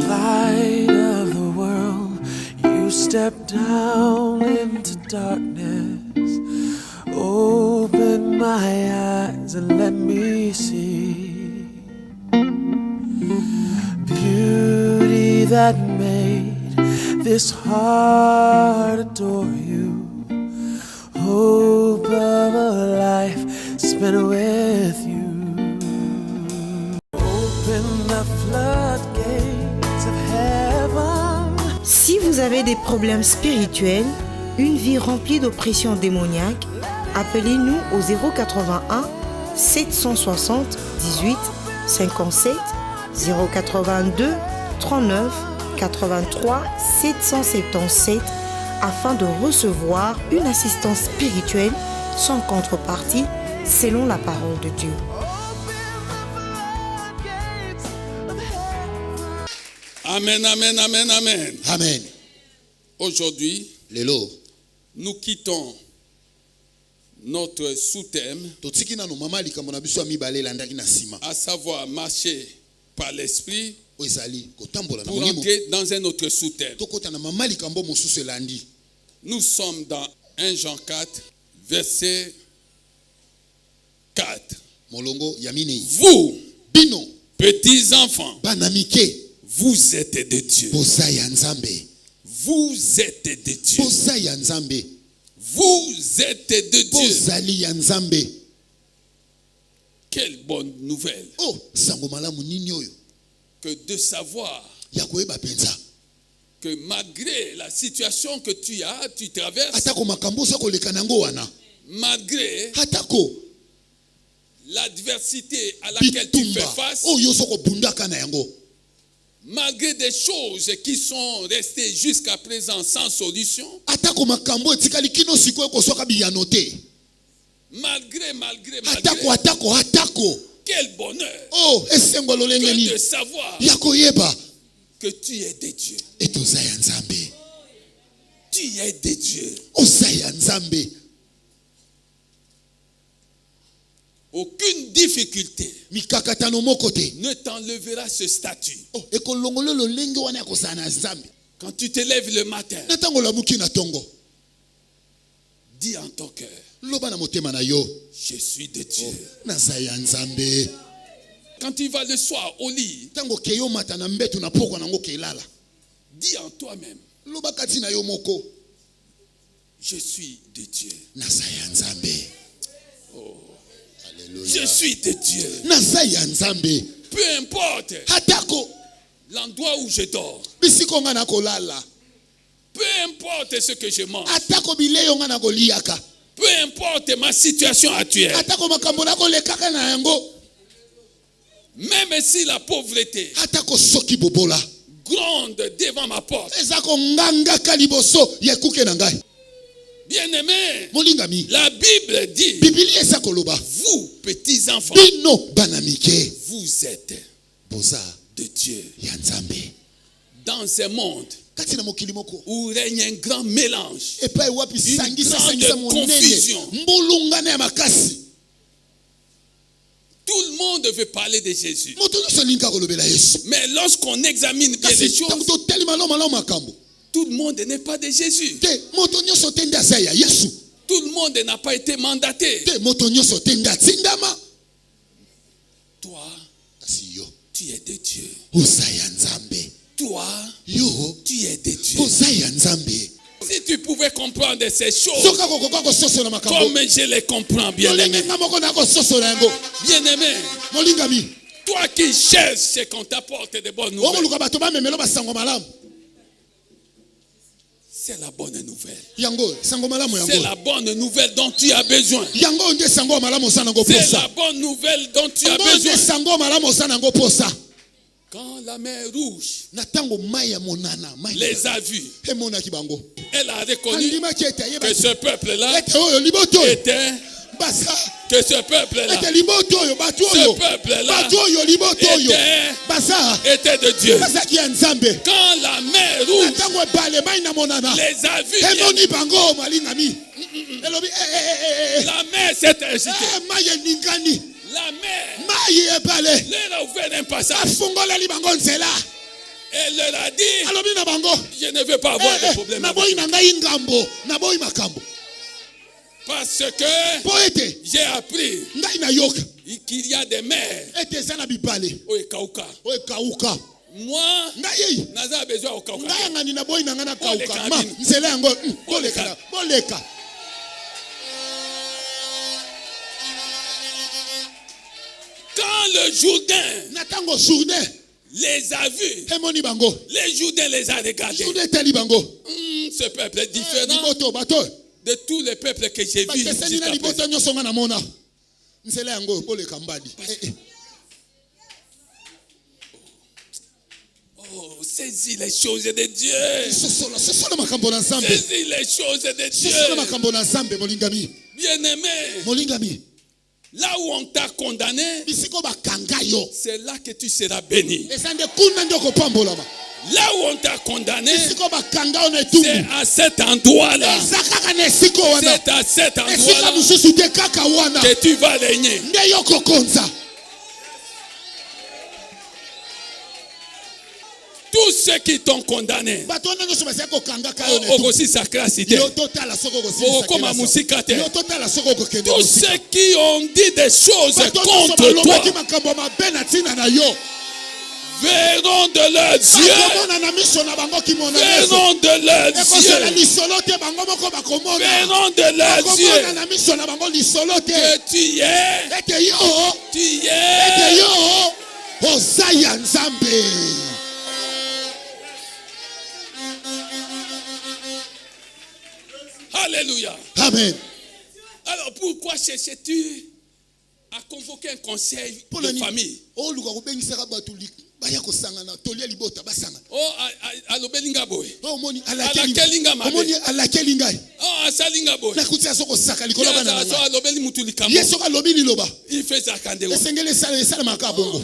Light of the world, you step down into darkness. Open my eyes and let me see beauty that made this heart adore you. Hope of a life spent with you. Open the floodgates of heaven. Si vous avez des problèmes spirituels, une vie remplie d'oppression démoniaque, appelez-nous au 081 760 18 57 082 39 83 777 afin de recevoir une assistance spirituelle sans contrepartie selon la parole de Dieu. Amen, amen, amen, amen. Amen. Aujourd'hui, Lelo. nous quittons notre sous-thème, à savoir marcher par l'esprit, pour entrer dans un autre sous-thème. Nous sommes dans 1 Jean 4, verset 4. Vous, petits enfants, vous êtes de Dieu. Vous êtes de Dieu. Vous êtes de Dieu. Quelle bonne nouvelle. Que de savoir que malgré la situation que tu as, tu traverses, malgré l'adversité à laquelle tu fais face, malgré des choses qui sont restées jusqu'à présent sans solution, malgré, quel bonheur que de savoir que tu es de Dieu. Tu es de Dieu. Aucune difficulté ne t'enlèvera ce statut. Quand tu te lèves le matin, dis en ton cœur, je suis de Dieu. Quand tu vas le soir au lit, dis en toi-même, je suis de Dieu. Oh. Je suis de Dieu. Peu importe l'endroit où je dors, peu importe ce que je mange, peu importe ma situation actuelle, même si la pauvreté gronde devant ma porte, bien-aimé, la Bible dit, vous petits enfants, vous êtes de Dieu. Dans ce monde où règne un grand mélange, une grande confusion, tout le monde veut parler de Jésus. Mais lorsqu'on examine bien les choses, tout le monde n'est pas de Jésus. Tout le monde n'a pas été mandaté. Toi, tu es de Dieu. Toi, tu es de Dieu. Si tu pouvais comprendre ces choses comme je les comprends, bien-aimé. Bien-aimé, toi qui cherches qu'on t'apporte de bonnes nouvelles, c'est la bonne nouvelle. C'est la bonne nouvelle dont tu as besoin. C'est la bonne nouvelle dont tu as besoin. Quand la mer rouge les a vus, elle a reconnu que ce peuple-là était... Que ce peuple-là était de Dieu. Quand la mer rouge les a vus, la mer s'est agitée. La mer leur a ouvert un passage. Elle leur a dit, je ne veux pas avoir de problème avec eux. Parce que j'ai appris qu'il y a des mers au Ekauka. Moi, naza besoin au Kauka. Quand le Jourdain les a vus, les Jourdains les a regardés. Ce peuple est différent de tous les peuples que j'ai vus jusqu'à présent. Oh, saisis les choses de Dieu. Saisis les choses de Dieu. Bien-aimé, là où on t'a condamné, c'est là que tu seras béni. Là où on t'a condamné, c'est à cet endroit-là. C'est à cet endroit-là que tu vas régner. Tous ceux qui t'ont condamné, aussi sacralité, tous ceux qui ont dit des choses contre toi, verront de leurs yeux, verront de leurs yeux, verront de leurs yeux que tu es Hosaya Nzambe. Alléluia. Amen. Alors pourquoi cherches-tu à convoquer un conseil de famille? Oh, alobelinga boy. Oh, moni alakelinga mabe. alakelinga. Oh, asalinga boy. Na kutia soko saka likola bana. So alobeli mutuli kamo. Yeso alobi liloba. Il fait ça quand dewo. Esengele sala makabongo.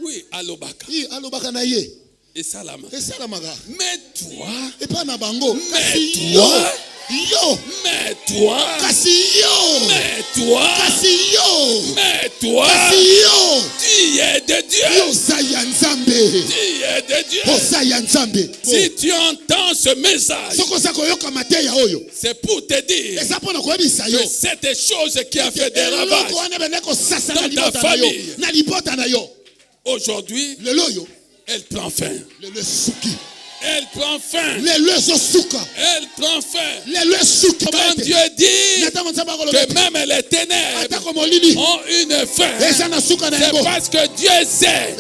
Oui, alobaka. Oui, alobaka na ye. Et salama. Et salamaka. Mais toi, et pas na bango. Mais toi, yo. Mais toi, kasi yo. Mais toi, kasi yo. Mais toi, kasi yo. Tu es de Dieu. Yo Hosaya Nzambe. Tu es de Dieu. Hosaya Nzambe. Si tu entends ce message, c'est pour te dire que cette chose qui a fait des ravages dans ta famille, aujourd'hui, elle prend fin. Elle prend fin. Elle prend fin. Quand Dieu dit que même les ténèbres ont une fin, c'est parce que Dieu sait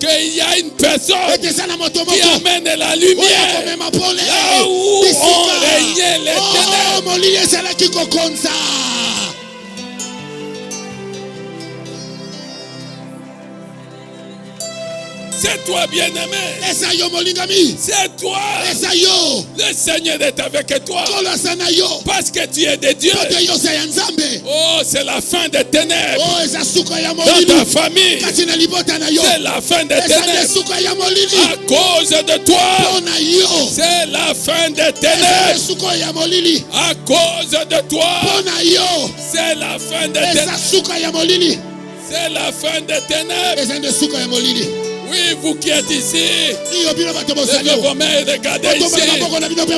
qu'il y a une personne qui amène la lumière là où on régnait les ténèbres. C'est toi, bien-aimé. C'est toi. Le Seigneur est avec toi. Parce que tu es de Dieu. Oh, c'est la fin des ténèbres. Dans ta famille, c'est la fin des ténèbres. À cause de toi, c'est la fin des ténèbres. À cause de toi, c'est la fin des ténèbres. C'est la fin des ténèbres. Oui, vous qui êtes ici, levez vos mains et regardez ici. Levez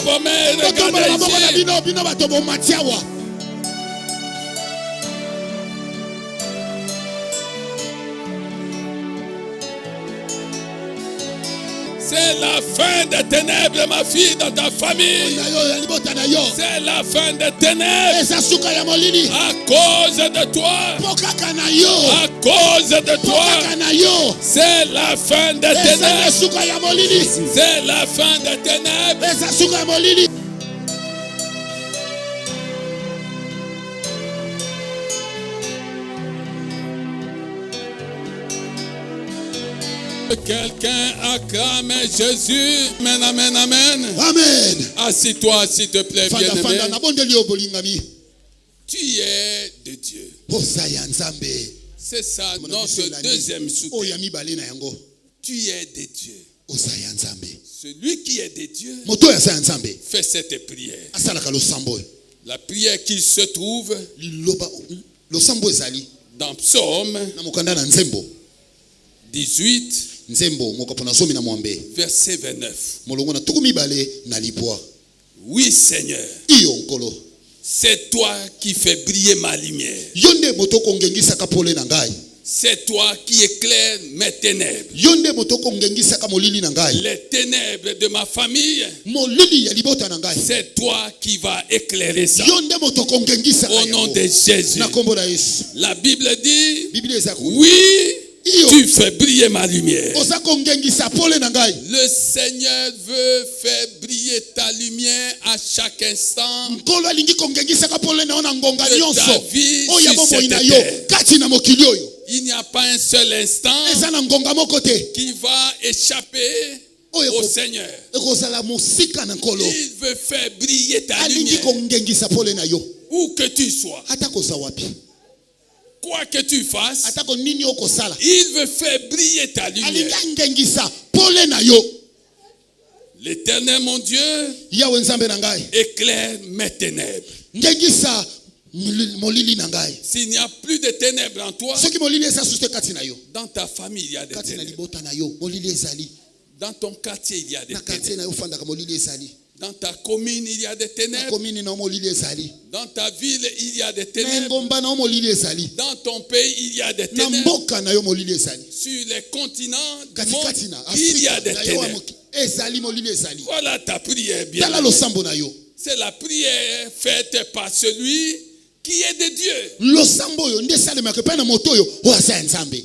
vos mains et regardez ici. C'est la fin des ténèbres, ma fille, dans ta famille. C'est la fin des ténèbres. À cause de toi. À cause de toi. C'est la fin des ténèbres. C'est la fin des ténèbres. Quelqu'un acclame Jésus. Amen, amen, amen. Amen. Assis-toi, s'il te plaît, bien-aimé. Tu es de Dieu. C'est ça notre deuxième soutien. Tu es de Dieu. Celui qui est de Dieu fait cette prière. La prière qui se trouve dans Psaume 18, nzembo mokapona zomi na mwambe verset 29. molongo na tukumi bale na lipwa. Oui, Seigneur, Iyo nkolo c'est toi qui fais briller ma lumière. yonde motoko ngengisaka pole na ngai. C'est toi qui éclaires mes ténèbres. Yonde motoko ngengisaka molili na ngai. Les ténèbres de ma famille, molili ya libota na ngai. c'est toi qui vas éclairer ça. Yonde motoko ngengisaka Au nom de Jésus. na kombo na Yesu. La Bible dit, Biblia ezako oui, tu fais briller ma lumière. osako ngengisa pole na ngai. Le Seigneur veut faire briller ta lumière à chaque instant. nkolo alingi kongengisaka pole na ona ngonga De nyonso ta vie oya sur bomoi cette na yo terre. kati na mokili oyo. Il n'y a pas un seul instant eza na ngonga moko te qui va échapper au Seigneur. ekozala mosika na nkolo. Il veut faire briller ta alingi lumière. kongengisa pole na yo Où que tu sois, ata koza wapi quoi que tu fasses, ata ko nini okosala il veut faire briller ta alingi lumière. angengisa pole na yo. L'Éternel, mon Dieu, yawe nzambe na ngai éclaire mes ténèbres. ngengisa molili na ngai. S'il n'y a plus de ténèbres en toi, soki molili eza susu te kati na yo, dans ta famille, il y a des kati na ténèbres. libota na yo molili ezali. Dans ton quartier, il y a des na quartier ténèbres. na yo fandaka molili ezali. Dans ta commune, il y a des na ténèbres. komini na yo molili ezali. Dans ta ville, il y a des na ténèbres. ngomba na yo molili ezali. Dans ton pays, il y a des na ténèbres. mboka na yo molili ezali. Sur les continents du katikati monde, na il y a Afrika des na yo ténèbres. ezali molili ezali. Voilà ta prière, bien. tala losambo na yo. C'est la prière faite par celui qui est de Dieu. losambo oyo nde esalemaka epai na moto oyo oyo aza ya nzambe.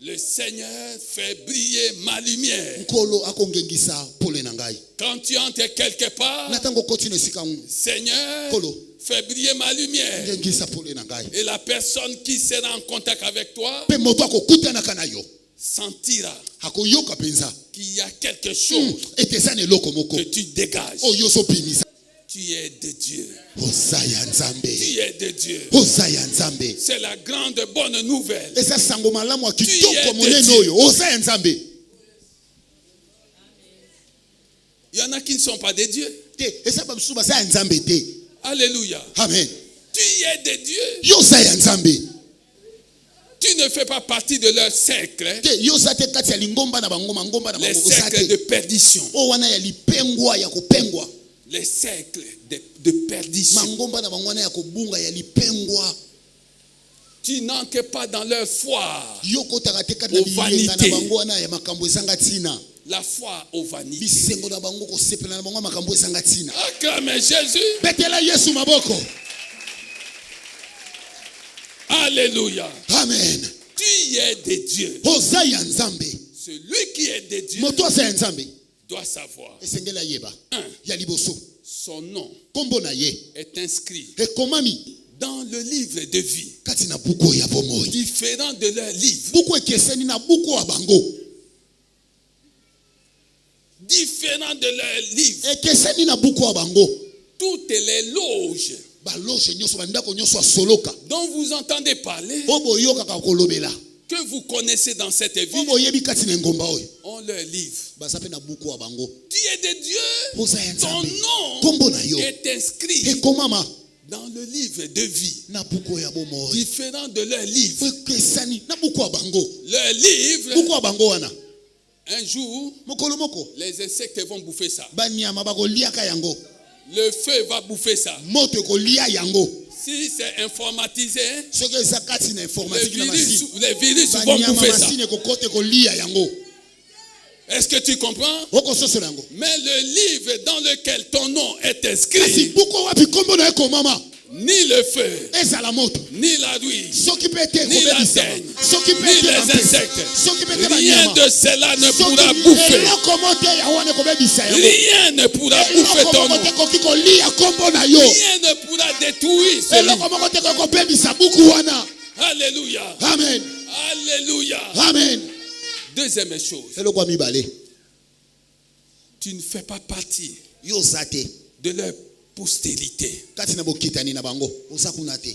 Le Seigneur fait briller ma lumière. nkolo akongengisa pole na ngai. Quand tu entres quelque part, na ntango okoti na esika ngo Seigneur, Kolo. fais briller ma lumière. ngengisa pole na ngai. Et la personne qui sera en contact avec toi mpe moto akokutanaka na yo sentira akoyoka mpenza qu'il y a quelque chose ete eza na eloko moko que tu dégages. oyo ozobimisa. Tu es de Dieu. oza ya nzambe. Tu es de Dieu. oza ya nzambe. C'est la grande bonne nouvelle. eza sango malamu ya Tu es kitoko de monene Dieu. oyo oza ya nzambe. Il y en a qui ne sont pas de Dieu. te eza bamisusu baza ya nzambe te. Alléluia. amen. Tu es de Dieu. yo oza ya nzambe Tu ne fais pas partie de leur cercle. te. yo oza te kati ya lingomba na bango mangomba na Les bango oza cercles de te. perdition. oyo wana ya lipengwa ya kopengwa. Les cercles de perdition. mangomba na bango wana ya kobunga ya lipengwa. Tu n'entres pas dans leur foi. yo kotaka te kati na Au bilenga na vanité. bango wana ya makambo ezanga ntina. La foi aux vanités. bisengo na bango kosepela na bango ya makambo ezanga ntina. Acclamez Jésus. betela yesu maboko. Alléluia. amen. Tu es de Dieu. oza ya nzambe. Celui qui est de Dieu moto aza ya nzambe doit savoir. esengeli ayeba. Un, ya liboso son nom kombo na ye est inscrit ekomami dans le livre de vie, kati na buku oyo ya bomoi. différent de leur livre, buku ekeseni na buku ya bango. différent de leur livre. ekeseni na buku ya bango. Toutes les loges baloge nyonso bandako nyonso ya soloka dont vous entendez parler, oyo boyokaka kolobela que vous connaissez dans cette oyo vie, boyebi kati na engomba oyo ont leur livre. baza mpe na buku ya bango. Tu es de Dieu. oza ya Ton nzambe. nom kombo na yo est inscrit ekomama dans le livre de vie, na buku ya bomoi. différent de leur livre. ekesani na buku ya bango. Leur livre, buku ya bango wana un jour, mokolo moko les insectes vont bouffer ça. banyama bakoliaka yango. Le feu va bouffer ça. moto ekolia yango. Si c'est informatisé, soki eza kati na les informatique na virus, masini les virus vont banyama bouffer ça. masini ekokota ekolia yango. Est-ce que tu comprends? okososola yango. Mais le livre dans lequel ton nom est kasi inscrit, buku wapi kombo na ekomama ni le feu, ezala moto ni la nuit, soki mpe te ni la ekobebisa teigne, soki mpe ni te les bapesa insectes, soki mpe te rien banyama de cela ne soki pourra bouffer. eloko mo te ya wana ekobebisa yango. Rien ne pourra bouffer eloko ton moko nom. te ekoki kolia kombo na yo. Rien ne pourra détruire ce eloko livre. moko te ekoki kobebisa buku wana. Alléluia. amen. Alléluia. amen. Deuxième chose, eloko ya mibale tu ne fais pas partie yo oza te de leur postérité. kati na bokitani na bango oza kuna te.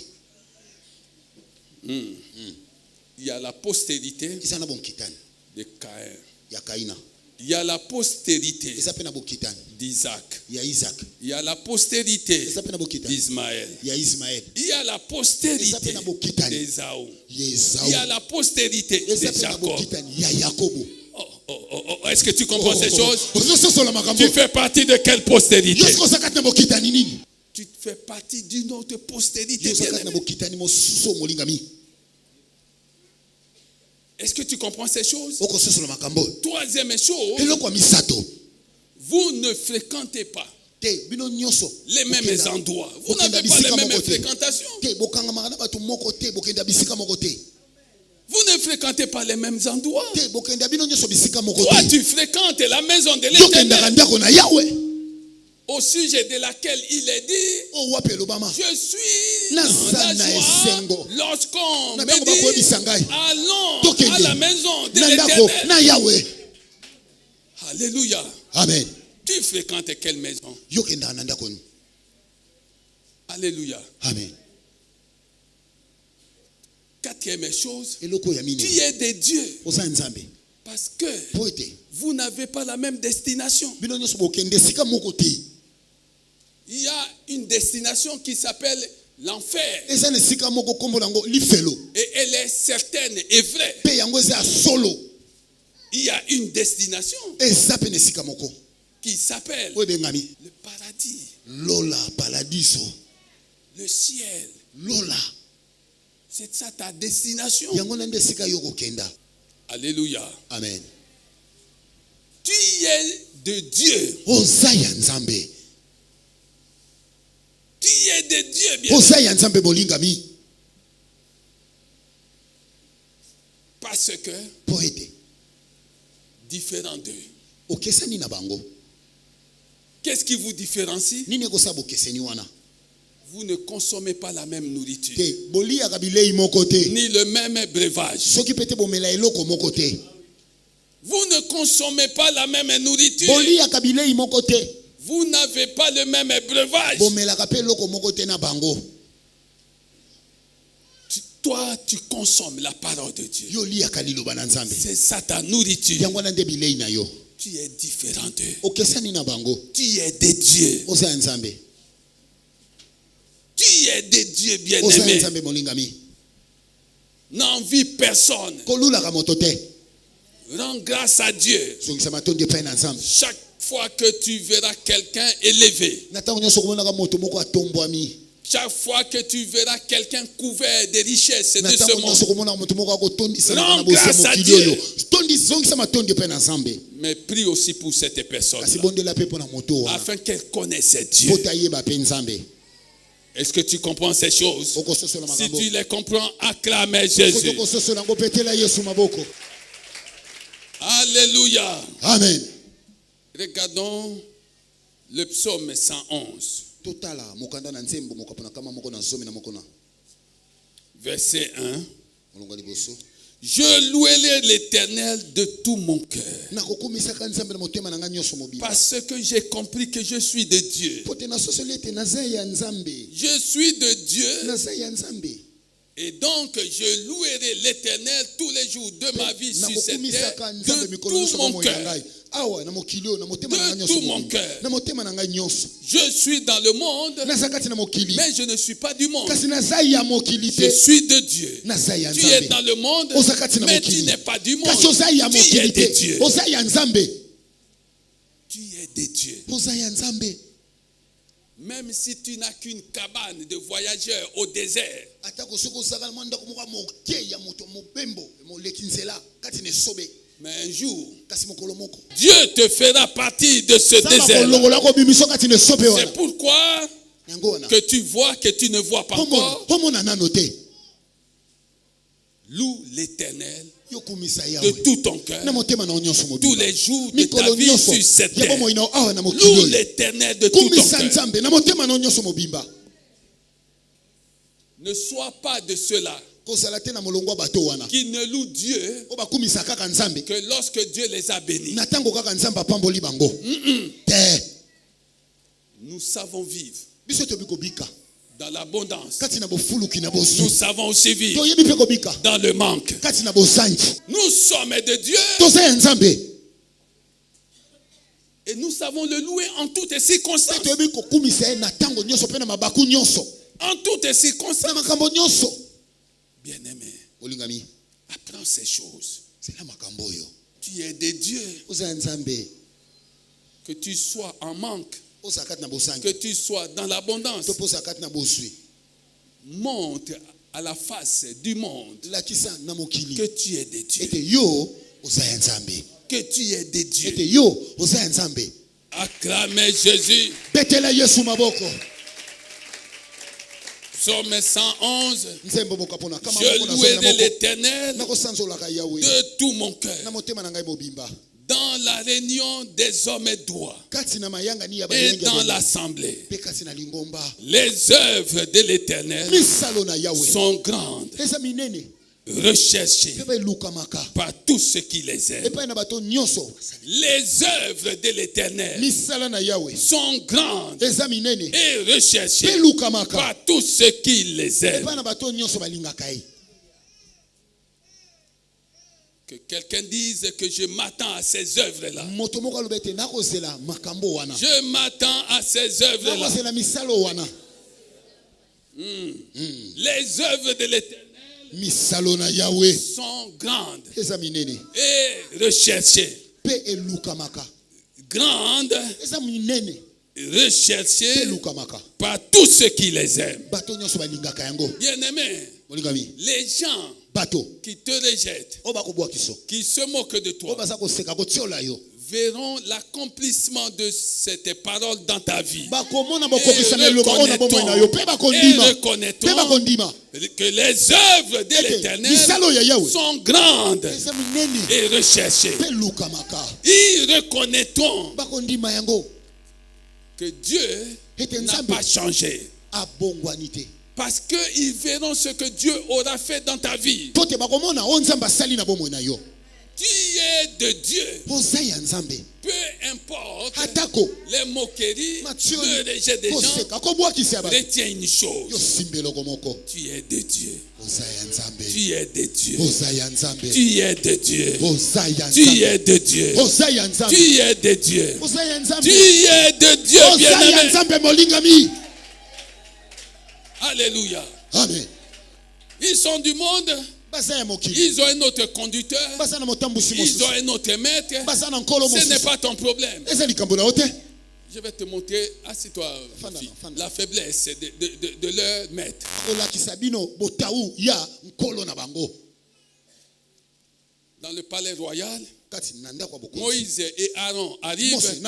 Il y a la postérité eza na bokitani de Caïn. ya kaina Il y a la postérité eza pe na bokitani d'Isaac. ya Isaac, Il y a la postérité eza pe na bokitani d'Ismaël. ya Ismaël, Il y a la postérité Eza pe na bokitani d'Ésaü. ya Il Esau, y a la postérité eza de pe na Jacob. bokitani ya Yakobo. Est-ce que tu comprends ces choses? Ozososola makambo. Tu fais partie de quelle postérité? Yosko zakati na bokitani nini? Tu fais partie d'une autre postérité. Yosko zakati na bien-aimé. bokitani mosusu molingami. Est-ce que tu comprends ces choses? Okososola makambo. Troisième chose, Eloko misato. vous ne fréquentez pas Te bino nyonso. les mêmes Bokenda- endroits. Vous bokenda n'avez pas bisika les mêmes moko te. fréquentations. Te bokangama na batu moko te bokenda bisika moko te. Vous ne fréquentez pas les mêmes endroits. Te bokenda bino nyonso bisika moko Toi, te. tu fréquentes la maison de Yokenda l'Éternel, ndako na Yahweh. au sujet de laquelle il est dit, O wapi elobama. je suis Naza dans la na joie esengo. lorsqu'on Na me tango bakoyebisa dit, ngai. allons à Tokende. la maison de Na ndako l'Éternel. na Yahweh. Alléluia. Amen. Tu fréquentes quelle maison? Yokenda na ndako ni. Alléluia. Amen. Quatrième chose, Eloko ya tu mine. es de Dieu Oza nzambe. parce que Po ete vous n'avez pas la même destination. bino nyonso bokende sika moko te. Il y a une destination qui s'appelle l'enfer Eza na sika moko kombo nango lifelo. et elle est certaine et vraie. Pe yango eza solo. Il y a une destination Eza pe na sika moko. qui s'appelle Oyo bengami le paradis, Lola Paradiso. le ciel. Lola. C'est ça ta destination. Yango na nde sika yo kokenda. Alléluia. Amen. Tu es de Dieu. Oza ya nzambe. Tu es de Dieu, bien. Oza ya nzambe bolingami. Parce que Po ete différent d'eux. okesani na bango. Qu'est-ce qui vous différencie? Nini ekosa bokeseni wana? Vous ne consommez pas la même nourriture, Te boliaka bilei moko te. ni le même breuvage. Soki pete bomela eloko moko te. Vous ne consommez pas la même nourriture. Boliaka bilei moko te. Vous n'avez pas le même breuvage. Bomelaka pe eloko moko te na bango. Toi, tu consommes la parole de Dieu. Yo liaka liloba na nzambe. C'est ça ta nourriture. Yango na nde bilei na yo. Tu es différent d'eux. Okesani na bango. Tu es de Dieu. Oza ya nzambe. Tu es de Dieu, Oza ya bien-aimé. nzambe molingami. N'envie personne. Kolulaka moto te. Rends grâce à Dieu. Zongisa matondi epai na nzambe. Chaque fois que tu verras quelqu'un élevé, Na ntango nyonso komonaka moto moko atombwami. chaque fois que tu verras quelqu'un couvert de richesses Na de ce ntango nyonso monde, komonaka moto moko akotondisa Rends na bosia grâce à mokili Dieu. oyo. Zongisa matondi epai na nzambe. mais prie aussi pour cette personne Kasi bondela pe mpo na moto wana. afin qu'elle connaisse Dieu. Po tayeba pe nzambe. Est-ce que tu comprends ces choses? Okososola Si makambo. tu les comprends, acclame Jésus. Okososola ngo petela Yesu maboko. Alléluia. Amen. Regardons le psaume 111, Totala mokanda na nzembo mokapona kama moko na zomi na moko na. verset 1. Molonga liboso. Je louerai l'Éternel de tout mon cœur, Nakokumisaka nzambe na motema na nga nyonso mobimba. parce que j'ai compris que je suis de Dieu. Pote na sosoli ete naza ya nzambe. Je suis de Dieu, Naza ya nzambe. et donc je louerai l'Éternel tous les jours de ma vie sur cette terre, Nakokumisaka nzambe de mikolo tout nyonso mon bomoi na cœur. ngai. Awa na mokili oyo na motema na nga De nyonso tout mon mobimba. cœur. Na motema na ngai nyonso. Je suis dans le monde, Naza kati na mokili. mais je ne suis pas du monde. Kasi naza ya mokili Je te. suis de Dieu. Naza ya Tu es nzambe. dans le monde, Oza kati na mais tu mokili. n'es pas du monde. Kasi oza ya Tu es mokili de te. Dieu. Oza ya nzambe. Tu es de Dieu. Oza ya nzambe. Même si tu n'as qu'une cabane de voyageurs au désert, Atako soko ozaka na ndako moko moke ya moto mobembo moleki nzela kati na esobe. mais un jour, Kasi mokolo moko. Dieu te fera partie de ce Sama désert. kolongola ko bimiso kati na esobe C'est wana. pourquoi Yango wana. que tu vois que tu ne vois pas encore. Homona nano te. Loue l'Éternel Yokumisa de yawe. tout ton cœur, Na motema na nyonso tous mobimba. les jours de ta Mikolo vie nyonso. sur cette Yabo terre. moina awa na mokili Loue oyo. l'Éternel de tout ton Kumisa cœur. nzambe na motema na nyonso mobimba. Ne sois pas de ceux-là Kozala te na molongo ya bato wana. qui ne louent Dieu O bakumisa kaka nzambe. que lorsque Dieu les a bénis. Na tango kaka nzambe apamboli bango. Te. Nous savons vivre Biso tobi kobika. dans l'abondance. Kati na bofuluki na Nous bosu. savons aussi vivre Toyebi pe kobika. dans le manque. Kati na bosanji. Nous sommes de Dieu. Toza ya nzambe. Et nous savons le louer en toutes circonstances. En toutes circonstances. Bien-aimé, apprends ces choses. Tu es de Dieu. Que tu sois en manque, que tu sois dans l'abondance, montre à la face du monde que tu es de Dieu. Que tu es de Dieu. Acclamez Jésus. Psaume 111. Je louerai l'Éternel de tout mon cœur. Dans la réunion des hommes droits et dans l'assemblée, les œuvres de l'Éternel sont grandes, recherchées par tous ceux qui les aiment. Les œuvres de l'Éternel sont grandes et recherchées par tous ceux qui les aiment. Que quelqu'un dise que je m'attends à ces œuvres-là. Je m'attends à ces œuvres-là. Les œuvres de l'Éternel sont grandes et recherchées. Grandes, recherchées par tous ceux qui les aiment. Bien-aimé, les gens qui te rejettent, qui se moquent de toi, verront l'accomplissement de cette parole dans ta vie. Et reconnaîtront que les œuvres de l'Éternel sont grandes et recherchées. Ils reconnaîtront que Dieu n'a pas changé. Parce qu'ils verront ce que Dieu aura fait dans ta vie. Tu es de Dieu. Peu importe les moqueries, le rejet des gens, retiens une chose. Tu es de Dieu. Tu es de Dieu. Tu es de Dieu. Tu es de Dieu. Tu es de Dieu. Tu es de Dieu, bien-aimé. Alléluia. Amen. Ils sont du monde. Ils ont un autre conducteur. Ils ont un autre maître. Ce n'est pas ton problème. Je vais te montrer, assieds-toi, la faiblesse de leur maître. Dans le palais royal, Moïse et Aaron arrivent.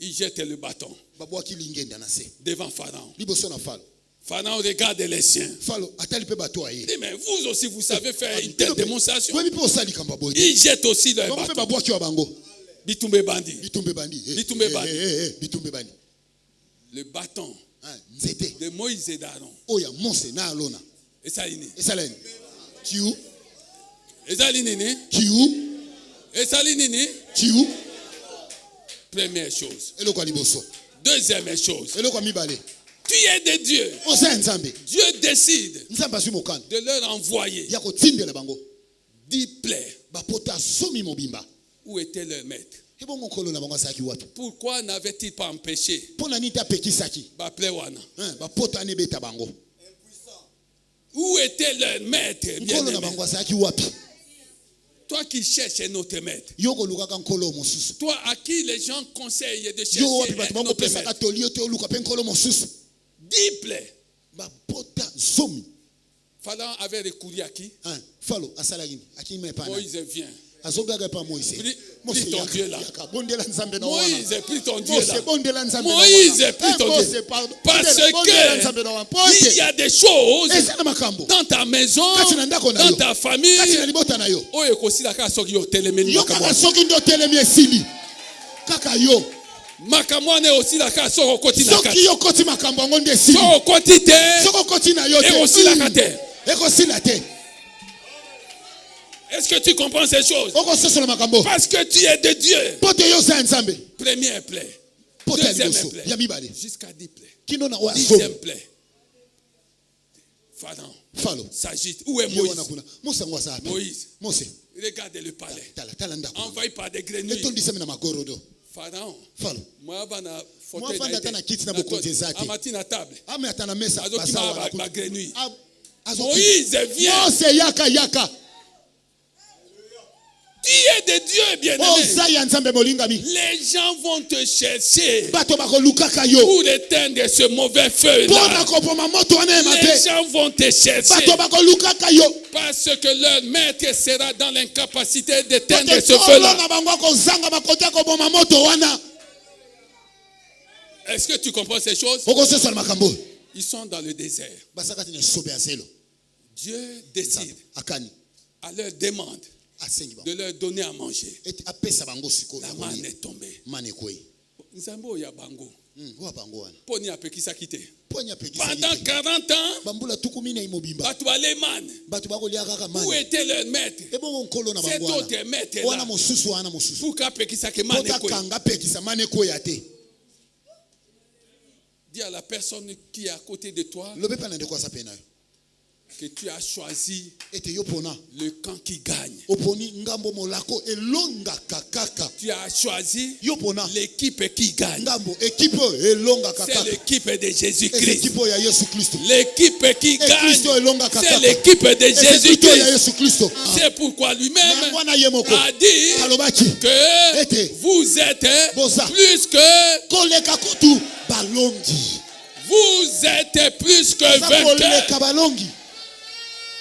Ils jettent le bâton devant Pharaon. Pharaon regarde les siens. Il dit, mais vous aussi, vous savez faire une telle démonstration. Ils jettent aussi leur bâton. Bitumbe bandi. Le bâton de Moïse et d'Aaron. Et ça, première chose. Deuxième chose. Tu es de Dieu. Dieu décide de leur envoyer 10 plaies. Où était leur maître? Pourquoi n'avait-il pas empêché? Où était leur maître? Toi qui cherches un autre maître. Toi à qui les gens conseillent de chercher un autre maître. 10 plaies. Pharaon avait recouru à qui? Moïse vient. Pris ton Dieu là. Moïse, pris ton Dieu là. Moïse, pris ton Dieu. Parce que il y a des choses dans ta maison, dans ta famille. Makamwane aussi la ka soko koti na kati. Soko koti te. Et aussi la kate. Est-ce que tu comprends ces choses? Parce que tu es de Dieu. Première plaie. Deuxième plaie. Jusqu'à 10 plaies. 10e plaie. Pharaon s'agite. Où est Moïse? Moïse. Regardez le palais. Envahi par des grenouilles. Pharaon. Falo. Moi bana Moi fanda tana kiti na bokonzi zake. Amati na table. Ame atana mesa. Azoki ba grenouille. Moïse Moïse vient. Mose yaka. Tu es de Dieu, bien-aimé. Les gens vont te chercher pour éteindre ce mauvais feu là. Les gens vont te chercher parce que leur maître sera dans l'incapacité d'éteindre ce feu là. Est-ce que tu comprends ces choses? Ils sont dans le désert. Dieu décide à leur demande de leur donner à manger. La manne est tombée. Nzambo ya bango. Poni apekisa kite. Pendant 40 ans, batu bale manne. Où était leur maître? Cet autre maître là. Pour qu'apekisa ke manne kwe. Dis à la personne qui est à côté de toi que tu as choisi le camp qui gagne. Tu as choisi l'équipe qui gagne. C'est l'équipe de Jésus-Christ. L'équipe qui gagne, c'est l'équipe de Jésus-Christ. C'est pourquoi lui-même a dit que vous êtes plus que... Vous êtes plus que vainqueurs.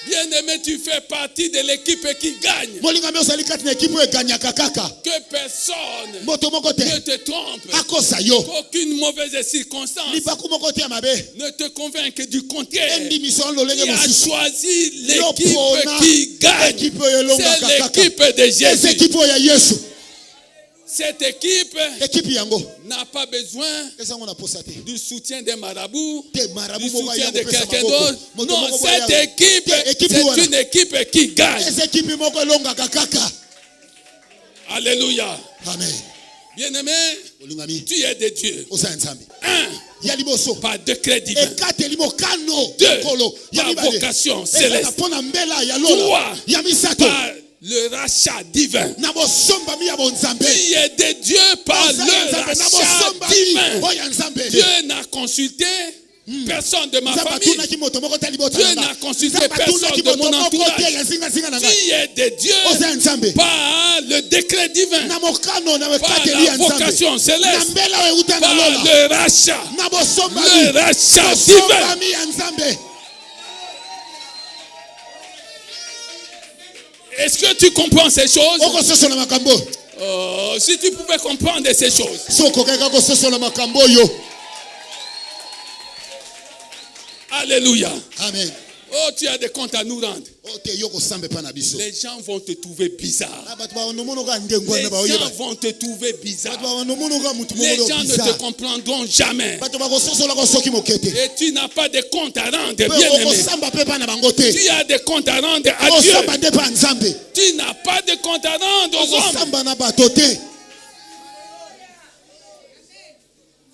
Bien-aimé, tu fais partie de l'équipe qui gagne. Que personne ne te trompe. Qu'aucune mauvaise circonstance ne te convainque du contraire. Il a choisi l'équipe qui gagne. C'est l'équipe de Jésus. Cette équipe n'a pas besoin du soutien des marabouts, du soutien de quelqu'un d'autre. Non, cette équipe, c'est une équipe qui gagne. Alléluia. Amen. Bien-aimé, tu es de Dieu. Par décret divin. 2, par vocation céleste. 3, par le rachat divin. Tu es de Dieu par le rachat divin. Dieu n'a consulté personne de ma famille. Dieu n'a consulté personne de mon entourage. Tu es de Dieu par le décret divin, par la vocation céleste, par le rachat divin. Est-ce que tu comprends ces choses? Si tu pouvais comprendre ces choses. Alléluia. Amen. Oh, tu as des comptes à nous rendre. Les gens vont te trouver bizarre. Les gens vont te trouver bizarre. Les gens ne te comprendront jamais. Et tu n'as pas de compte à rendre, bien-aimé. Tu as des comptes à rendre à Dieu. Tu n'as pas de compte à rendre aux hommes.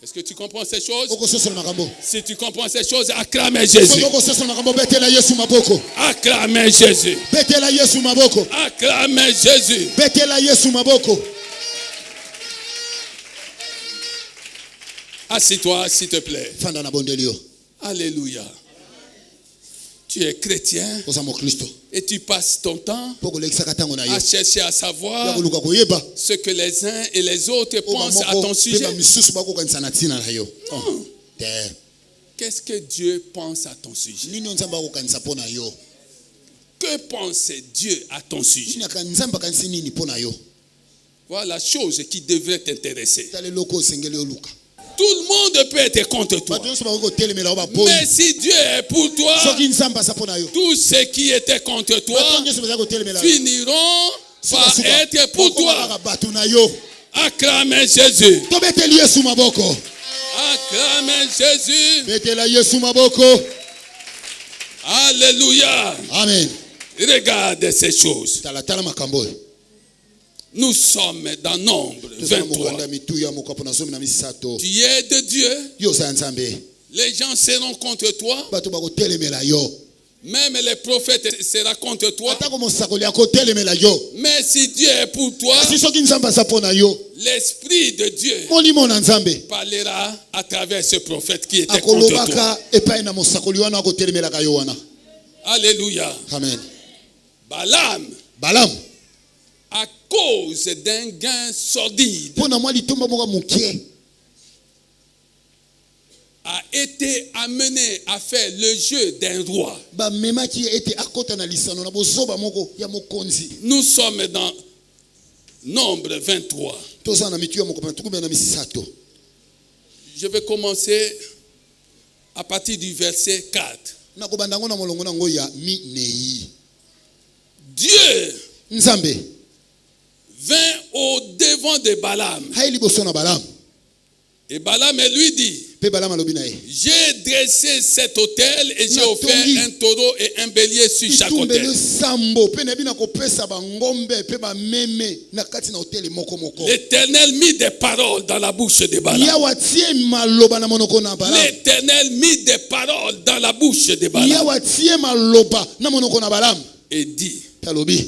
Est-ce que tu comprends ces choses? Si tu comprends ces choses, acclamez Jésus. Acclamez Jésus. Acclamez Jésus. Assis-toi, s'il te plaît. Alléluia. Tu es chrétien et tu passes ton temps à chercher à savoir ce que les uns et les autres pensent à ton sujet. Non. Qu'est-ce que Dieu pense à ton sujet? Que pense Dieu à ton sujet? Voilà la chose qui devrait t'intéresser. Tout le monde peut être contre toi. Mais si Dieu est pour toi, tous ceux qui étaient contre toi finiront par être pour toi. Acclamez Jésus. Acclamez Jésus. Alléluia. Amen. Regarde ces choses. Nous sommes dans Nombre 23. Tu es de Dieu. Les gens seront contre toi. Même les prophètes sera contre toi. atako mosakoli akotelemela yo Mais si Dieu est pour toi, kasi soki nzambe aza mpo na yo l'Esprit de Dieu molimo na nzambe parlera à travers ce prophète qui était contre toi. akolobaka epai na mosakoli wana akotelemelaka yo wana. Alléluia. Amen. Balaam, à cause d'un gain sordide, mpo na mwa litomba moko mokie a été amené à faire le jeu d'un roi. bamemaki ete akota na lisano na bozoba moko ya mokonzi. Nous sommes dans Nombre 23. toza na mitu ya mokopa tukumi na misato. Je vais commencer à partir du verset 4. nakobanda ngo na molongo nango ya minei. Dieu nzambe vint au devant de Balaam. hai liboso na Balaam. Et Balaam lui dit, pe Balaam alobi na ye j'ai dressé cet autel et j'ai Na offert tongi. un taureau et un bélier sur chaque autel. itumbelo sambo pe na bina kopesa bangombe pe bameme na kati na hoteli moko moko. L'Éternel mit des paroles dans la bouche de Balaam. yawa tie maloba na monoko na Balaam. L'Éternel mit des paroles dans la bouche de Balaam yawa tie maloba na monoko na Balaam. et dit, pe alobi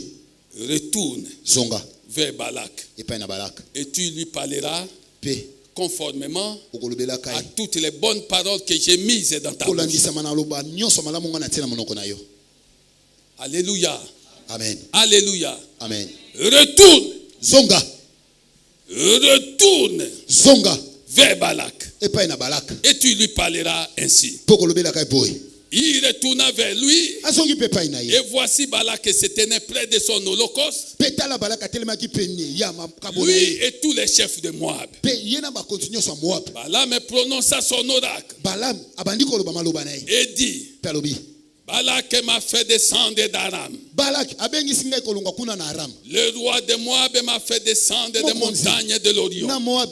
retourne zonga vers Balak epai na Balak et tu lui parleras pe conformément okolobelaka à ye toutes les bonnes paroles que j'ai mises dans ta bouche. kolandisama na loba nyonso malamu nga na tie na monoko na yo. Alléluia. Amen. Alléluia. Amen. Retourne zonga vers Balak epai na Balak et tu lui parleras ainsi. po kolobelaka ye boye Il retourna vers lui azongi pe epai na ye et voici Balak se tenait près de son holocauste, pe tala Balak atelemaki pene ya makabo na lui ye et tous les chefs de Moab. pe ye na bakonzi nyonso ya Moab. Balaam prononça son oracle Balaam abandi koloba maloba na ye et dit, pe alobi Balak m'a fait descendre d'Aram. Balak abengisi ngai kolongwa kuna na Aram. Le roi de Moab m'a fait descendre des montagnes de l'Orient. na Moab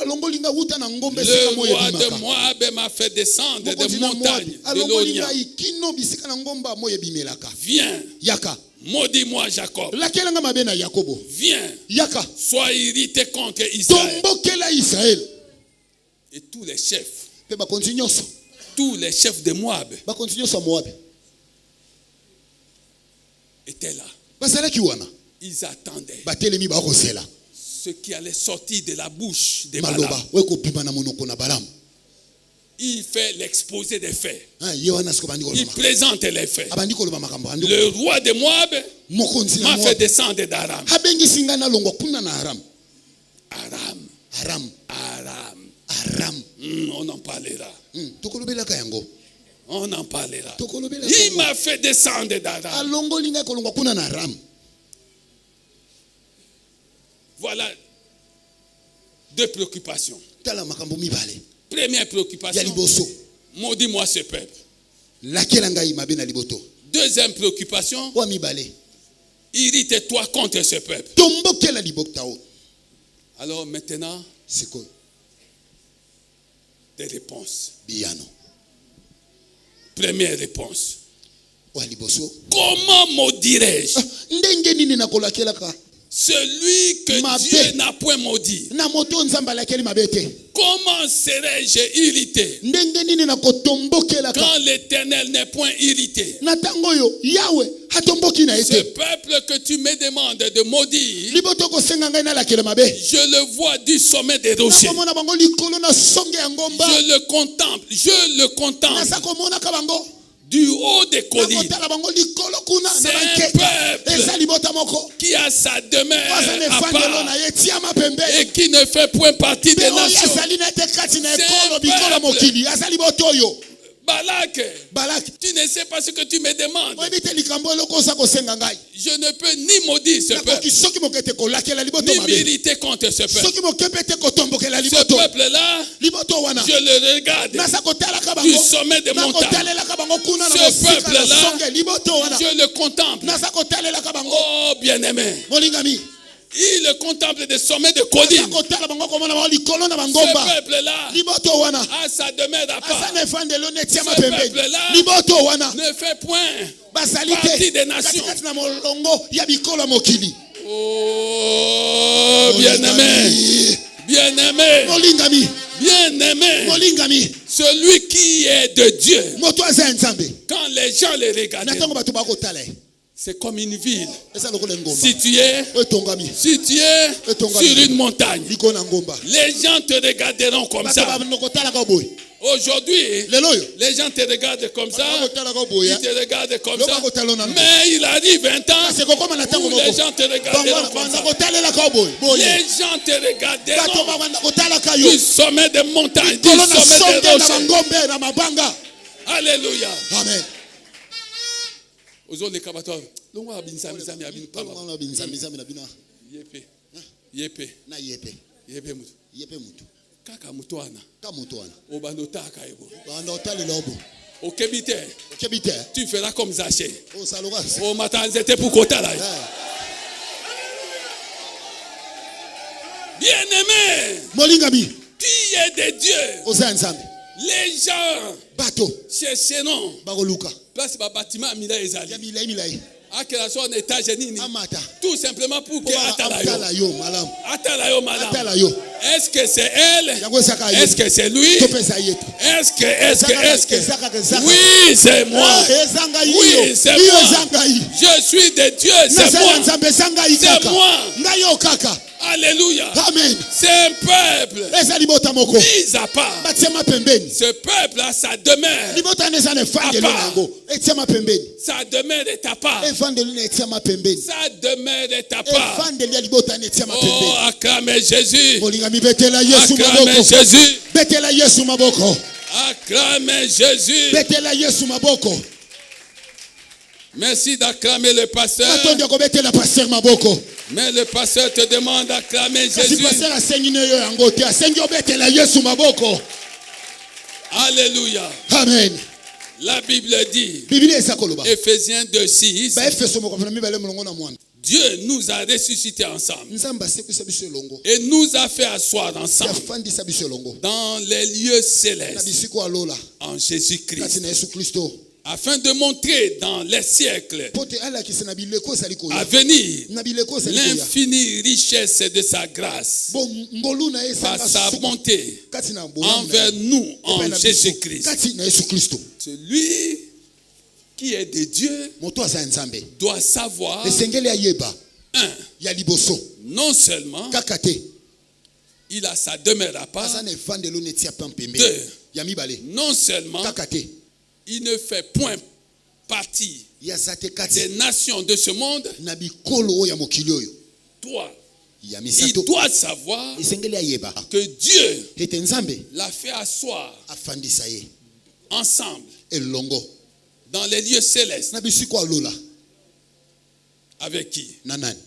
alongoli nga wuta na ngombe Le esika moyo roi de ebimaka. Moab m'a fait descendre des Mokonzi na Moab montagnes de alongoli l'Orient. ngai kino bisika na ngomba moyo ebimelaka. Viens, Yaka maudis-moi Jacob. lakela nga mabe na Yakobo. Viens, Yaka sois irrité contre Israël. tombokela Israel. Et tous les chefs Pe bakonzi nyonso de Moab bakonzi nyonso ya Moab étaient là. bazalaki wana Ils attendaient batelemi bakozela ce qui allait sortir de la bouche de maloba Balaam. oyo ekobima na monoko na Balaam. Il fait l'exposé des faits. Ye wana siko bandi Il koloba présente les faits. abandi koloba makambo andi Le roi de Moab mokonzi na m'a fait Moab descendre d'Aram. abengisi ngai nalongwa kuna na Aram. Aram. On en parlera. tokolobelaka yango On en parlera. tokolobelaka Il yango. m'a fait descendre d'Aram. alongoli ngai kolongwa kuna na Aram. Voilà deux préoccupations. tala makambo mibale Première ya préoccupation, liboso maudis-moi ce peuple. lakela ngai mabe na liboto. Deuxième préoccupation, wa mibale irrite-toi contre ce peuple. tombokela libokta. Alors maintenant, sikoyo des réponses. biyano Première réponse. wa liboso Comment maudirais-je ndenge nini nakolakelaka celui que Ma Dieu paix. n'a point maudit? na moto nzambe alakeli mabe te? Comment serais-je irrité ndenge nini nakotombokelaka quand l'Éternel n'est point irrité? na ntango oyo yawe atomboki na ye Ce te? peuple que tu me demandes de maudire, liboto kosenga ngai nalakela mabe je le vois du sommet des rochers. nakomona bango likolo na songe ya ngomba Je le contemple naza komonaka bango du haut des collines, nakotala bango likolo kuna C'est na un bankeka peuple. eza libota moko qui a sa demeure aza na à efandelo part na ye tiama pembeni et qui ne fait point partie pe des oyo nations. azali na ete kati na C'est ekolo un bikolo peuple. mokili aza libota oyo. Balak, Balak tu ne sais pas ce que tu me demandes. oyebi te likambo eloko oza kosenga ngai Je ne peux ni maudire ce nakoki peuple, soki moke te kolakela liboto ni mabe m'irriter contre ce peuple. soki moke mpe te kotombokela Ce liboto peuple-là, liboto wana je le regarde naza kotalaka du bango sommet des montagnes. nakotalelaka bango kuna na Ce mosika na peuple-là, songe liboto wana Je le contemple. naza kotalelaka bango Oh, bien-aimé. molingami Il le contemple des sommets de naza collines. kotala bango komona bango likolo na Ce bangomba peuple-là liboto wana a sa demeure à aza part. na efandelo neti ya Ce mapembeni peuple-là liboto wana Ne fait point bazali partie te des nations. katikati na molongo ya bikolo ya mokili. Oh, bien-aimé. Bien-aimé. molingami Bien-aimé, molingami celui qui est de Dieu, moto aza nzambe quand les gens le regardent, na tango bato bakotala c'est comme une ville eza lokola ngomba située etongami sur une montagne. likona ngomba Les gens te regarderont comme bato ça. bakotalaka boye Aujourd'hui, lelo oyo les gens te regardent comme ça. bakotalaka boye Ils te regardent comme Lo ça. bakotalona na Mais il arrive un temps kasi kokoma na tango où les moko gens te regarderont comme banda ça. kotalelaka boye Les gens te bato regarderont babanda kotalaka yo du sommet des montagnes, du likolo na sommet sonde des na rochers. bangombe na mabanga Alléluia. amen Ozoleka bato longwa binzamizami abinu pamba. Bangwana binzamizami na bina Yepe na yepe mutu kaka mutu wana ka mutu wana obandotaka ebo banda kotalela obo okebi te okebi te tu feras comme Zaché osaloka omata nzete pour kotala ye. Bien-aimé, molingami qui est de Dieu, oza nzambe les gens bato chercheront bakoluka place ba bâtiment amila ya ezali milai akela so na étage nini amata tout simplement pour que atala atala yo yo malamu atala yo madame. atala yo Est-ce que c'est elle? yango ezaka ye Est-ce que c'est lui? topesa yetu Est-ce que ezaka oui, c'est moi. ezanga Oui, iyo c'est iyo moi. ezanga yi Je suis de Dieu, c'est nazala moi. nzambe ezanga yi C'est kaka moi. ngai yo kaka Alléluia. amen C'est un peuple eza libota moko mis à part. batiama pembeni Ce peuple a sa demeure. libota wana eza na efandelo na yango etiama pembeni Sa demeure est à part. efandelo na etiama pembeni Sa demeure est à part. efandelo ya libota wana etiama Oh, pembeni acclamez Jésus. molingami betela yesu Acclamez maboko Jésus. betela yesu maboko Acclamez Jésus. betela yesu maboko Merci d'acclamer le pasteur. atondi akobetela paster maboko Mais le pasteur te demande d'acclamer kasi Jésus. paster asengi na yo yango te asengi obetela yesu maboko Alléluia. amen La Bible dit, biblia eza koloba Ephésiens 2:6, baefeso mokolo na mibale molongo na mwana Dieu nous a ressuscités ensemble nzambe asekwisa biso elongo et nous a fait asseoir ensemble afandisa biso elongo dans les lieux na célestes bisiko alola en kati Jésus-Christ, na yesu kristo afin de montrer dans les siècles po te alakisa na bileko ezali à koya venir na bileko ezali koya l'infinie richesse de sa grâce bo ngolu na ye par ezanga sa suku bonté kati na bolamu na envers ye. nous Epai en na biso, Jésus-Christ. kati na yesu kristo Celui qui est de Dieu moto aza ya nzambe doit savoir, esengeli ayeba un, ya liboso non seulement kaka te il a sa demeure à part, aza na efandelo na etia pa mpembeni deux, ya mibale non seulement kaka te il ne fait point partie ya aza te des kati nations de ce monde, na bikolo oyo ya mokili oyo toi, ya il misato doit savoir esengeli ayeba que Dieu ete nzambe l'a fait asseoir afandisa ye ensemble elongo dans les lieux célestes. na bisiko alola Avec qui? na nani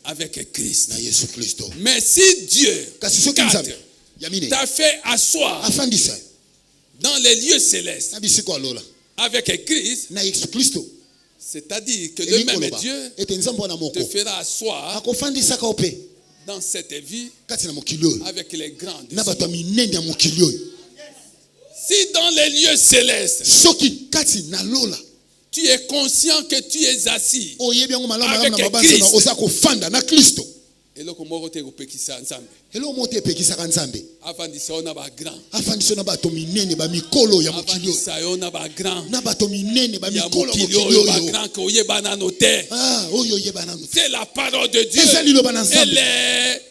Avec Christ. na yesu kristo Mais si Dieu kasi soki quatre, nzambe ya mine t'a fait asseoir afandisa dans les lieux célestes na bisiko alola avec Christ, na yesu kristo c'est-à-dire que le elingi même koloba Dieu ete nzambe wana te moko fera asseoir akofandisaka ope dans cette vie kati na mokili oyo avec les grands de na ce bato ya monde. minene ya mokili oyo Si dans les lieux célestes, soki kati na lola tu es conscient que tu es assis oyebi yango malamu Avec malamu na mabanza na Christ. oza kofanda na kristo eloko moko te kopekisa nzambe eloko moto epekisaka nzambe afandisa yo na bagrand afandisa yo na bato minene bamikolo ya mokili oyo afandisa yo na bagrand na bato minene ya bamikolo ya mokili mokili oyo oyo bagrand ke oyeba nano te. oyo oyeba nano C'est la parole de Dieu. eza liloba na Elle nzambe est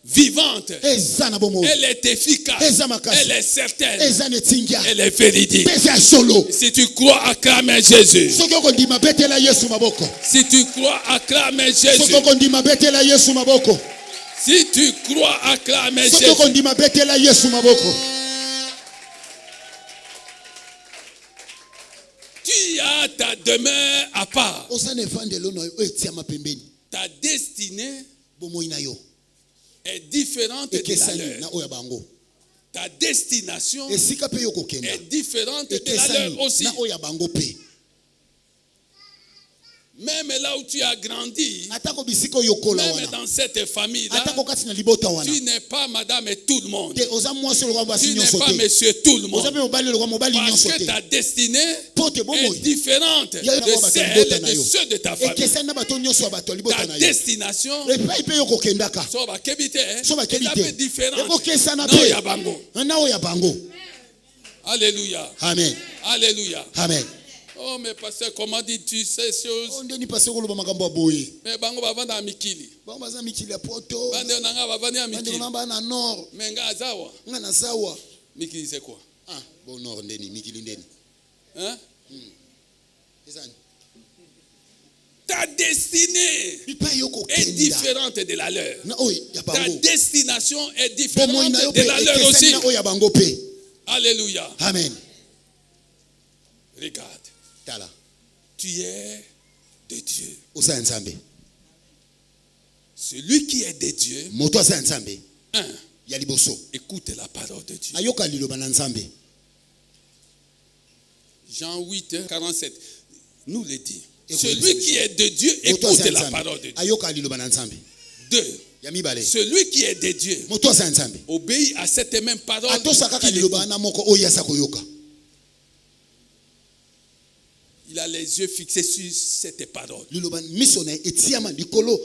vivante, eza na bomoi elle est efficace, Eza makasi. elle est certaine, eza na etingia elle est véridique. mpe eza ya solo Si tu crois, acclame Jésus. soki okondima betela yesu maboko Si tu crois, acclame soki Jésus. okondima betela yesu maboko Si tu crois, acclame soki Jésus. okondima betela yesu maboko Tu as ta demeure à part. oza na evandelo na yo oyo etiama pembeni Ta destinée bomoi na yo est différente de la ekesani leur. na oyo ya bango Ta destination esika mpe yo kokenda est différente de la ekesani leur aussi. na oyo ya bango mpe Même là où tu as grandi, atako bisiko yokola même wana dans cette famille-là, atako kati na libota wana tu n'es pas madame et tout le monde. te oza mwasi lokwa basi Tu n'es nyonso pas te monsieur tout le oza monde. mpe mobali lokwa mobali Parce nyonso que te ta destinée po te est bomoi différente Ya de yako celle libota na de yo. ceux de ta famille. ekesani na bato nyonso ya bato ya libota Ta na yo destination, epai mpe yo kokendaka so bakebi te, so bakebi est un te peu différente. ekokesana Non, mpe ya bango. na oyo ya bango Alléluia. amen Alléluia. amen Oh, mais pasteur, comment dis-tu ces choses? o ndeni pase koloba makambo ya boye Mais bango bavanda ya mikili. bango baza mikili ya poto Bande nanga bavandi ya bandeko mikili. na baa na nord Mais nga azawa. nga na zawa Mikili c'est quoi? bo nord ndeni mikili ndeni Hein? ezani Ta destinée bipai yo est kokenda différente de la leur. na oyo ya Ta bango destination est bomoi différente na yo de mpe la leur aussi. ekesani na oyo ya bango mpe Alléluia. amen Regarde, tala tu es de Dieu. oza ya nzambe Celui qui est de Dieu, moto aza ya nzambe un, ya liboso écoute la parole de Dieu. ayoka liloba na nzambe Jean 8, 47 nous le dit. Écoutez, Celui qui est de Dieu, moto écoute aza ya la nzambe parole de Dieu. ayoka liloba na nzambe 2. ya mibale Celui qui est de Dieu moto aza ya nzambe obéit à cette même parole. atosa kaka qu'il liloba écoute. wana moko oyo aza koyoka Il a les yeux fixés sur cette parole liloba miso na ye etiama likolo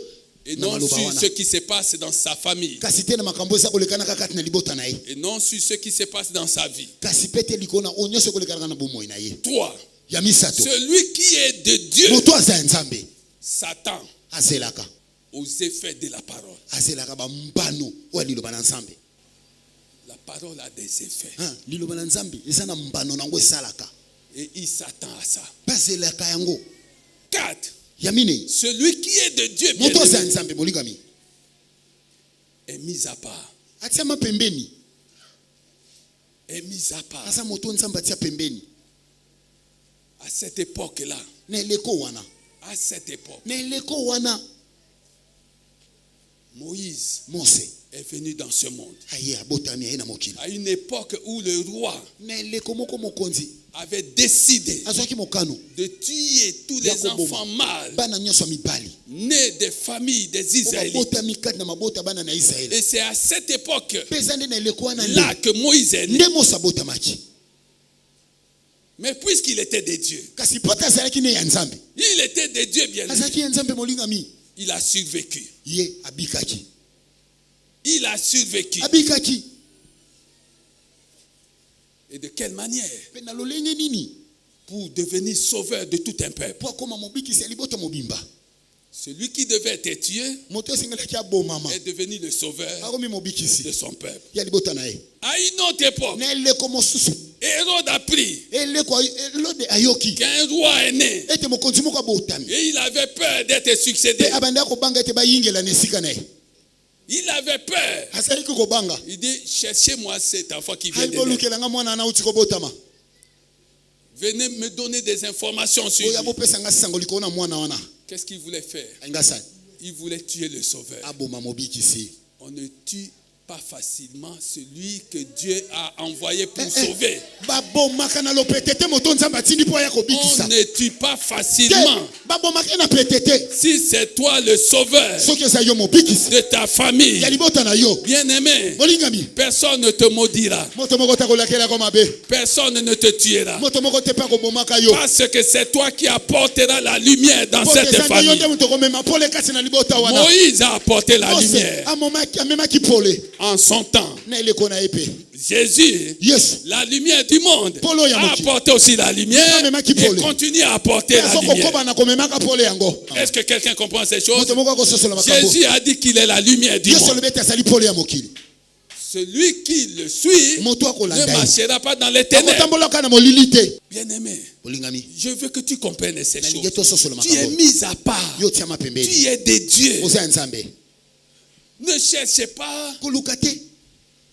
et na non maloba sur wana ce qui se passe dans sa famille kasi te na makambo eza kolekanaka kati na libota na ye et non sur ce qui se passe dans sa vie. kasi mpe te likolo na oyo nyonso ekolekanaka na bomoi na ye 3. ya misato Celui qui est de Dieu moto aza ya nzambe s'attend azelaka aux effets de la parole. azelaka bambano oyo ya liloba na nzambe La parole a des effets liloba na nzambe eza na mbano nango esalaka et il s'attend à ça. mpe azelaka yango 4. ya minei Celui qui est de Dieu moto aza ya bien-aimé, nzambe molingami est mis à part. atiama pembeni Est mis à part. aza moto nzambe atia pembeni À cette époque-là, na eleko wana à cette époque, na eleko wana Moïse mose est venu dans ce monde. aye abotami aye na mokili À une époque où le roi na eleko moko mokonzi avait décidé azwaki mokano de tuer tous les Yakoboma. enfants mâles bana nyonso ya mibali nés des familles des oyo Israélites. babotami kati na mabota ya bana na israele Et c'est à cette époque mpe eza nde na eleko wana là que Moïse est né. nde mose abotamaki Mais puisqu'il était de Dieu, kasi mpo te azalaki ne ya nzambe il était de Dieu bien aimé. azalaki ya nzambe molingami Il a survécu. ye abikaki Il a survécu. abikaki Et de quelle manière? mpe na lolenge nini Pour devenir sauveur de tout un peuple. mpo akóma mobikisi ya libota mobimba Celui qui devait être tué moto esengelaki abomama est devenu le sauveur akomi de mobikisi son peuple. ya libota na ye À une autre époque, na eleko mosusu Hérode a pris eleko elode ayoki qu'un roi est né ete mokonzi moko abotami et il avait peur d'être mpe succédé. abandaki kobanga ete bayingela na esika na ye Il avait peur. azalaki kobanga Il dit, cherchez-moi cet enfant qui vient de naître. bolukelanga mwana ana auti kobotama Venez me donner des informations sur oyo lui. abopesanga sango likolo na mwana wana Qu'est-ce qu'il voulait faire? alinga sani Il voulait tuer le sauveur. aboma mobikisi On ne tue pas facilement celui que Dieu a envoyé pour sauver. babomaka na lopete te moto nzambe atindi mpo aya On kobikisa ne tue pas te facilement. babomaki na pete te Si c'est toi le sauveur soki eza yo mobikisi de ta famille, ya libota na yo bien-aimé, molingami personne ne te maudira. moto moko te akolakelako mabe Personne ne te tuera. moto moko te mpe akobomaka yo Parce que c'est toi qui apporteras la lumière dans mpo cette eza nde yo famille. nde moto komema pole kasi na libota wana Moïse a apporté la mose lumière amemaki pole en son temps. na eleko na ye mpe Jésus, yesu la lumière du monde, Polo ya a moki. apporté aussi la lumière Mema ki et pole. continue à apporter la azo lumière. kokoba na komemaka pole yango Est-ce que quelqu'un comprend ces choses? moto moko akososola makambo Jésus a dit qu'il est la lumière du yesu monde. alobi ete azali pole ya mokili Celui qui le suit moto ne akolanda ye marchera pas dans les ténèbres. akotambolaka na molili te Bien-aimé, olingami je veux que tu comprennes ces nalingi choses. tososola Tu es makambo mis à part. yo tiama pembeni Tu es de Dieu. oza ya nzambe Ne cherchez pas koluka te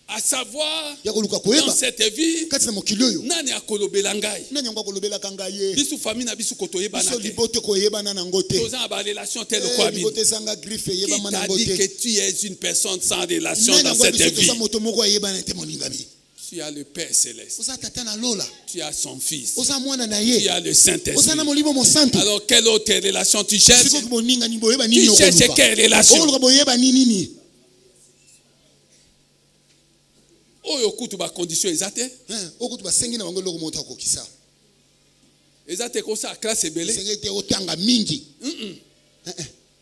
à savoir ya koluka dans koyeba cette vie kati na mokili oyo nani akolobela ngai. nani yango akolobelaka ngai ye Biso famille na biso kotoyebana biso te. libote koyebana nango te Toza ba relation telle quoi bino. libote ezanga griffe Qui eyebama t'a nango dit te que tu es une personne sans relation nani dans yango cette biso vie? toza moto moko ayebana te molingami Tu as le Père céleste. oza tata na lola, Tu as son Fils. oza mwana na Tu ye, as le oza Saint-Esprit. na molimo mosantu. Alors, quelle autre relation tu cherches? Sikoki boninga ni boyeba nini Tu cherches okoluka? quelle relation? Okoluka boyeba nini nini? Oyo kutu ba condition ezate. Okuti basengi na bango eloko moto akokisa. Ezate ko sa classe belé. Sengi te otanga mingi.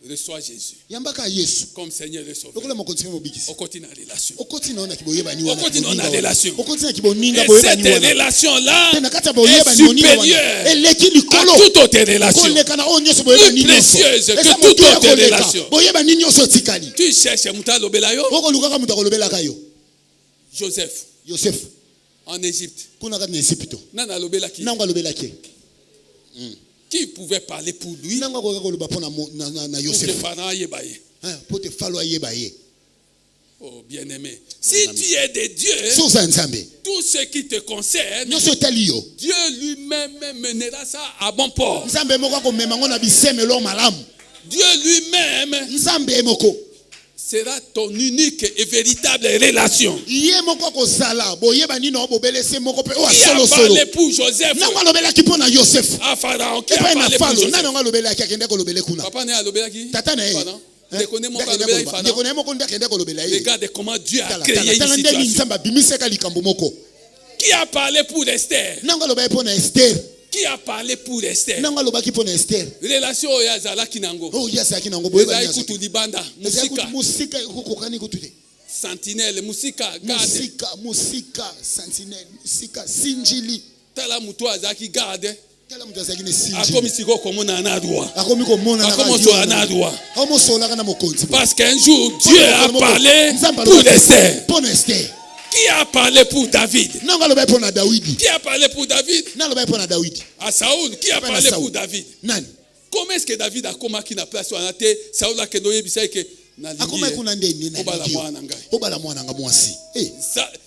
Reçois Jésus Yambaka Yesu. comme Seigneur et Sauveur. Lokola mokonzi mobikisi. Okoti na relation. Okoti na ona kiboyeba ni wana. Okoti na ona relation. Okoti na kiboninga Et boyeba cette ni wana. relation-là Tena kata est boyeba ni wana. supérieure Eleki à likolo. toute autre relation. Koleka na onyo so boyeba ni Plus nyonso. précieuse que Eza toute moto ya autre koleka. relation. Boyeba ni nyonso tikali. Tu cherches muta lobela yo. Okolukaka mutu akolobelaka yo. Joseph Yosef en Égypte. kuna kati na Esipito. Nana lobela ki. Nango alobelaki. Qui pouvait parler pour lui? Nango akoka koloba pona na Pour que Yosef. Pharaon yebaye. Po te falo ayeba ye. Oh bien-aimé, si tu es de Dieu, Soza nzambe. tout ce qui te concerne, Nyonso tali yo. Dieu lui-même mènera ça à bon port. Nzambe moko akomema ngo na bisemelo malamu. Dieu lui-même Nzambe moko sera ton unique et véritable relation. ye moko akozala boyeba nino bobelese moko pe o Qui a solo solo. parlé pour Joseph Nango alobelaki mpo na Yosef. à Pharaon? Qui a Epai na parlé pour falo Joseph? nani ngo alobelaki akende kolobele kuna. Papa ne alobela qui? Tata na ye. Pharaon. Ndeko ne moko alobela qui Pharaon? ndeko na ye moko nde akende kolobela ye. Regarde comment Dieu a Tala créé tala une tala ndeni situation. nzambe abimisaka likambo moko. Qui a parlé pour Esther? Nango alobaki mpo na Esther. Qui a parlé pour Esther? Nango alobaki mpo na Esther. Relation oyo azalaki nango. Oh yes akina ngo boyeba Ezali nyonso. kutu libanda, Ezali musika, kutu musika kokokani kutu te. sentinelle, musika, garde. Musika sentinelle musika sinjili. Tala mutu azalaki garde. Tala mutu azalaki ne sinjili. Akomi siko komona na droit. Akomi komona na Akomi so na droit. Akomi solaka na mokonzi. Parce qu'un jour Dieu a parlé pour Esther. Pour Esther. Qui a parlé pour David? Nango alobaki mpo na Dawidi. Qui a parlé pour David? Nani alobaki mpo na Dawidi? À Saoul. Qui a parlé pour David? Nani? Comment est-ce que David a komaki na place wana te Saoul a kendo yebisa ke na Akoma kuna ndeni na obala mwana ngai. Obala mwana nga mwasi.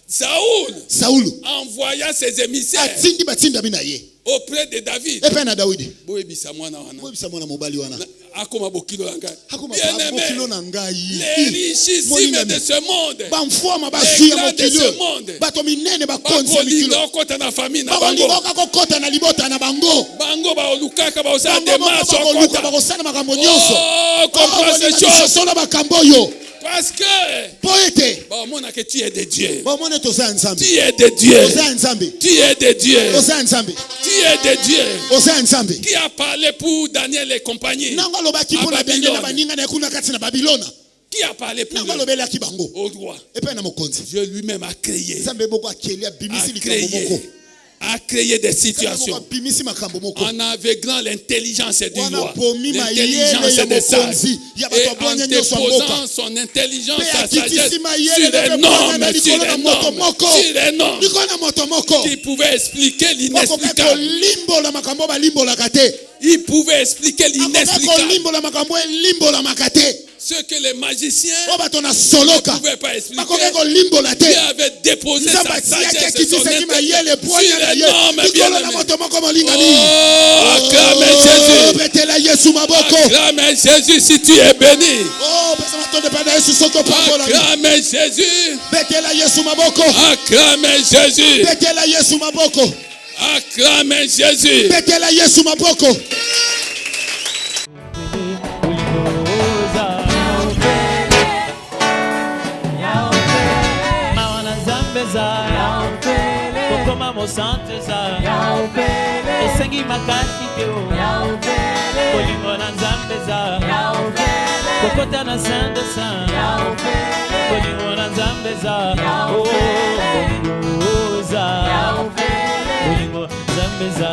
Saoul Saul envoya ses émissaires atindi batinda bina ye. auprès de David. Epai na Dawidi. Boyebisa mwana wana. Boyebisa mwana mobali wana. Akoma bokilo na ngai. Akoma Bien-aimé, bokilo na ngai. les richissimes de ce monde, Bamfuama bazwi ya les grands de ce mokilo. monde, Bato minene bakonzi ya mikilo. bakolinga okota na famille na bango. Bakolinga kokota na libota na bango. Bango baolukaka baosala Bango démarche bakoluka okota. bakosala makambo nyonso. Oh, comprends ces choses. Solo makambo yo. Parce que Po ete baomona que tu es de Dieu. bomone toza nzambe. Tu es de Dieu. Toza nzambe. Tu es de Dieu. Toza nzambe. Tu es de Dieu. Toza nzambe. Qui a parlé pour Daniel et compagnie? Nango alobaki À mpo na Daniel na Babylone. baninga na kuna kati na Babilona. Qui a parlé pour Nango eux? alobelaki bango. Au droit. Epai na mokonzi. Dieu lui-même a créé. Nzambe boko akeli abimisi likambo moko. A créé des Nzambe boko situations abimisi makambo moko. en aveuglant l'intelligence du Wana roi, pomi l'intelligence mayele ya des sages, mokonzi ya et bato en abwanya nyonso ya déposant mboka. son intelligence, Pe sa sagesse akitisi mayele sur pe un bwanya homme, na sur likolo na un moto homme, moko. sur un homme Likolo na moto moko. qui pouvait expliquer Akoka l'inexplicable. kolimbola makambo balimbolaka te. Il pouvait expliquer Akoka l'inexplicable. kolimbola makambo elimbolaka te. Ce que les magiciens O bato na ne soloka. pouvaient pas expliquer. Bakoka kolimbola te. Dieu avait déposé sa Nzambe sagesse atiaki et son akitisaki mayele intelligence bwanya sur na un ye. homme Likolo na bien-aimé. moto moko molingani. Oh, acclamez Jésus. Betela Yesu maboko. Acclamez Jésus si tu es béni. Oh, pesa matonde pada Yesu soto pambola. Acclamez Jésus. Betela Yesu maboko. Acclamez Jésus. Betela Yesu maboko. Acclamez Jésus. Betela Yesu maboko. esengi makasi te kolingo na nzambe eza kokota na saint de saint kolingo na nzambe eza kolingo nzambe eza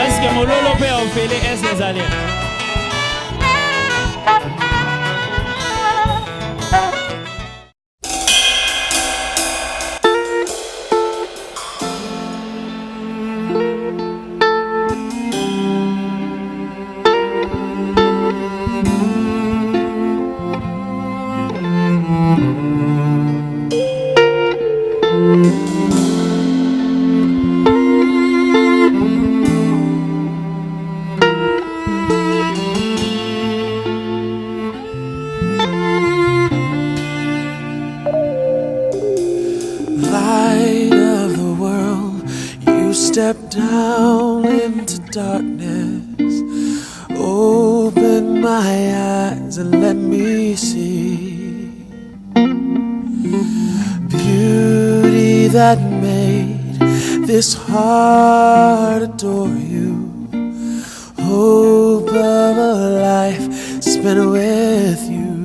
eske mololo mpe ofele eske ezali step down into darkness. Open my eyes and let me see beauty that made this heart adore you. Hope of a life spent with you.